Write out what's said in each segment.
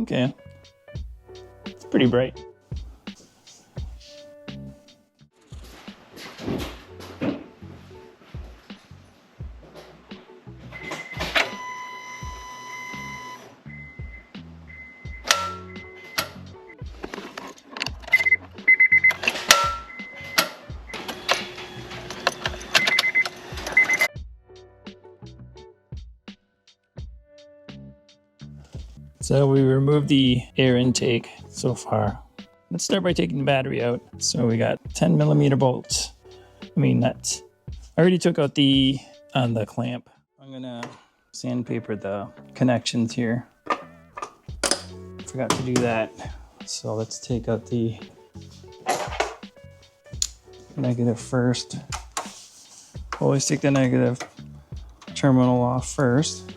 Okay. It's pretty bright. So we removed the air intake so far. Let's start by taking the battery out. So we got 10mm bolts. Nuts. I already took out the clamp. I'm gonna sandpaper the connections here. Forgot to do that. So let's take out the negative first. Always take the negative terminal off first,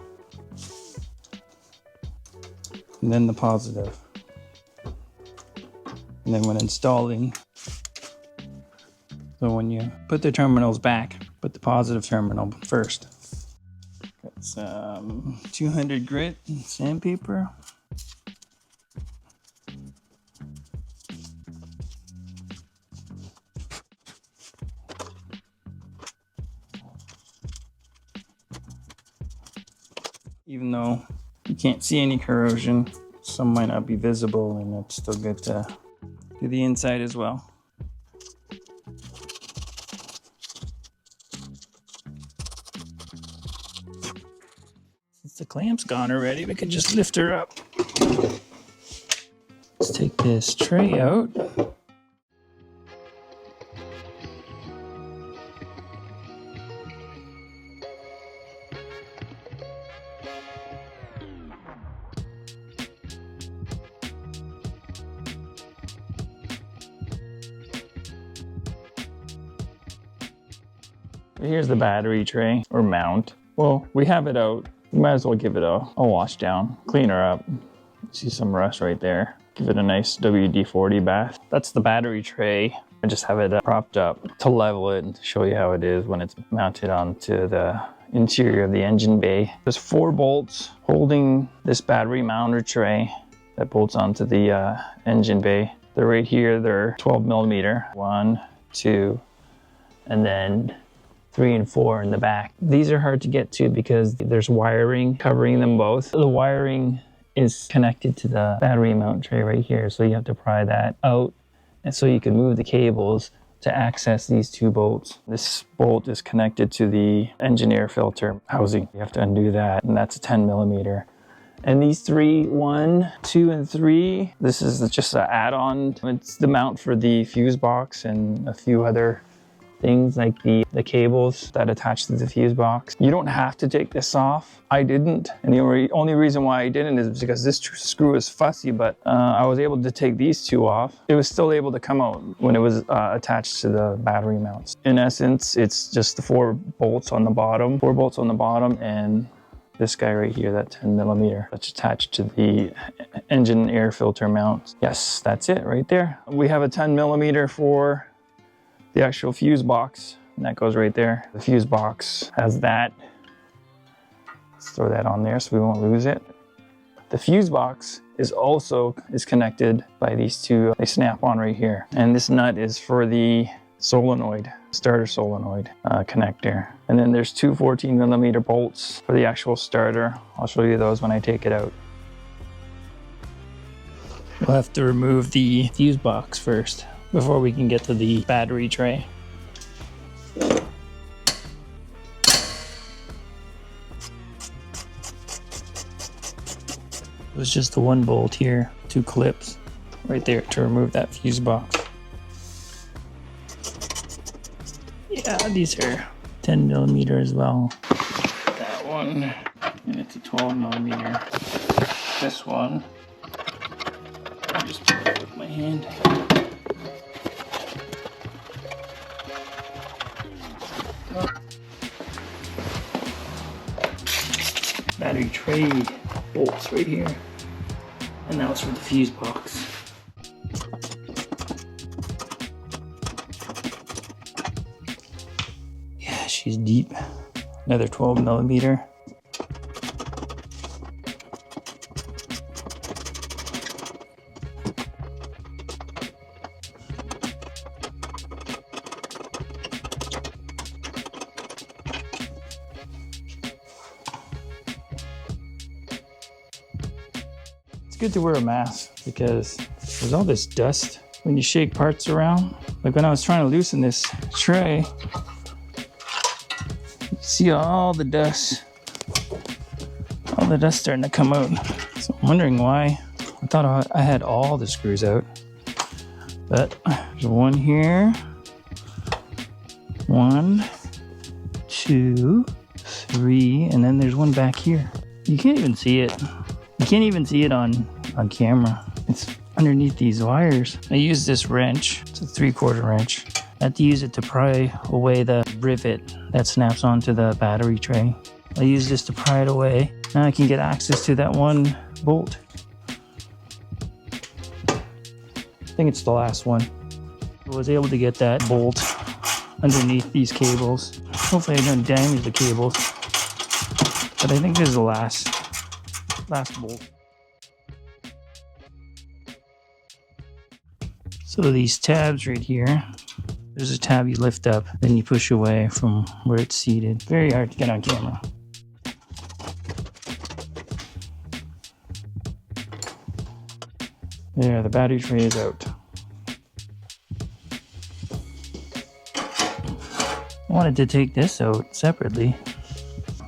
and then the positive. And then when installing, so when you put the terminals back, put the positive terminal first. Got some 200 grit sandpaper. Even though you can't see any corrosion, some might not be visible, and it's still good to do the inside as well. Since the clamp's gone already, we can just lift her up. Let's take this tray out. Here's the battery tray or mount. Well, we have it out. We might as well give it a wash down, clean her up. See some rust right there. Give it a nice WD-40 bath. That's the battery tray. I just have it propped up to level it and show you how it is when it's mounted onto the interior of the engine bay. There's 4 bolts holding this battery mounter tray that bolts onto the engine bay. They're right here. They're 12mm. 1, 2, and then 3 and 4 in the back. These are hard to get to because there's wiring covering them both. The wiring is connected to the battery mount tray right here, so you have to pry that out, and so you can move the cables to access these 2 bolts. This bolt is connected to the engine air filter housing. You have to undo that, and that's a 10mm. And these 3, 1, 2, and 3, this is just an add-on. It's the mount for the fuse box and a few other things like the cables that attach to the fuse box. You don't have to take this off. I didn't, and the only reason why I didn't is because this screw is fussy, but I was able to take these 2 off. It was still able to come out when it was attached to the battery mounts. In essence, it's just the 4 bolts on the bottom, and this guy right here, that 10mm that's attached to the engine air filter mount. Yes, that's it right there. We have a 10mm for the actual fuse box, and that goes right there. The fuse box has that. Let's throw that on there so we won't lose it. The fuse box is connected by these 2. They snap on right here. And this nut is for the solenoid, starter solenoid connector. And then there's 2 14mm bolts for the actual starter. I'll show you those when I take it out. We'll have to remove the fuse box first before we can get to the battery tray. It was just the 1 bolt here, 2 clips right there to remove that fuse box. Yeah, these are 10mm as well. That one, and it's a 12mm. This one, I'll just pull it with my hand. Battery tray bolts right here, and that was for the fuse box. Yeah, she's deep. Another 12mm. good to wear a mask because there's all this dust when you shake parts around. Like when I was trying to loosen this tray, you see all the dust starting to come out. So I'm wondering why. I thought I had all the screws out, but there's one here, 1, 2, 3, and then there's one back here. You can't even see it. You can't even see it on camera. It's underneath these wires. I use this wrench. It's a 3/4 wrench. I have to use it to pry away the rivet that snaps onto the battery tray. I use this to pry it away. Now I can get access to that one bolt. I think it's the last one. I was able to get that bolt underneath these cables. Hopefully I don't damage the cables. But I think this is the last bolt. So these tabs right here, there's a tab you lift up, then you push away from where it's seated. Very hard to get on camera. There, the battery tray is out. I wanted to take this out separately,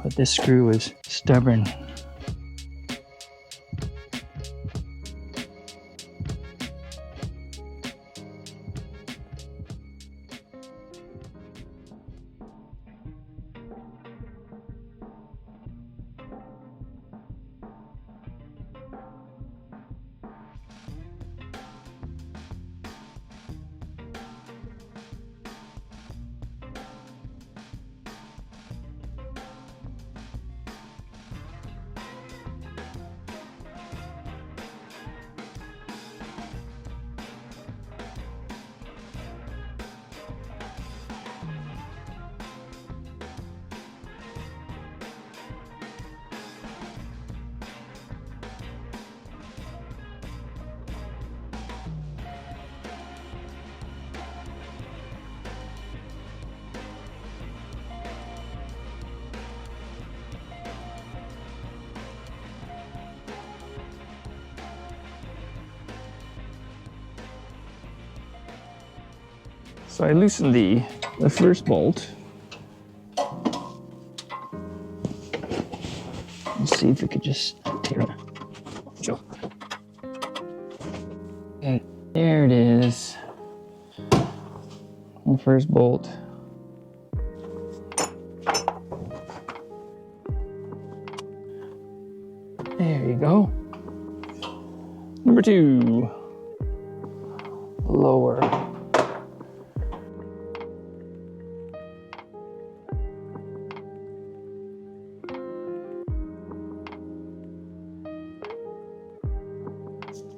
but this screw is stubborn. So I loosened the first bolt. Let's see if we could just tear it. Joe. Okay, there it is. The first bolt. There you go. Number 2. Lower.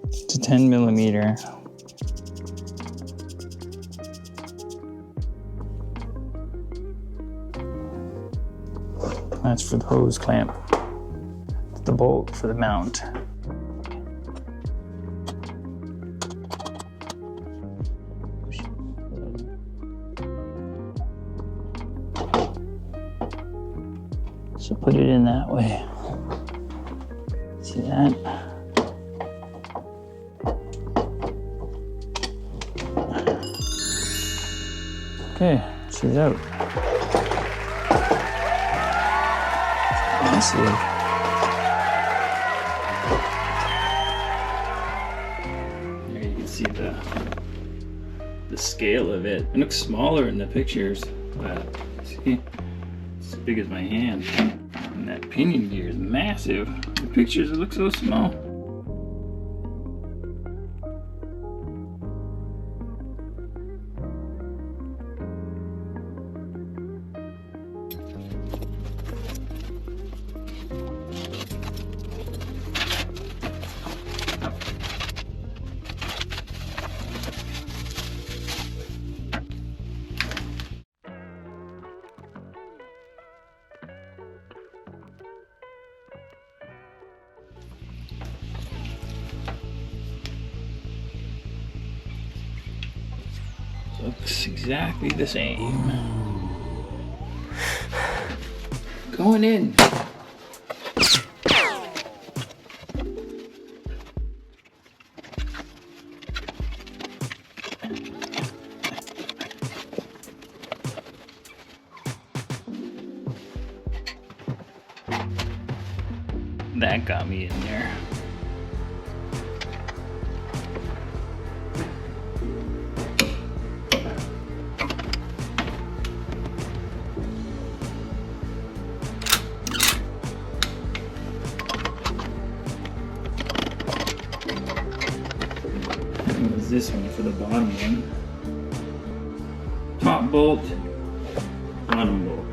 It's a 10mm. That's for the hose clamp. It's the bolt for the mount. So put it in that way. See that? Okay, she's out. Let's see. There you can see the scale of it. It looks smaller in the pictures, but see, it's as big as my hand. And that pinion gear is massive. The pictures, it looks so small. Looks exactly the same. Going in. That got me in there. What was this one for the bottom one? Top bolt, bottom bolt.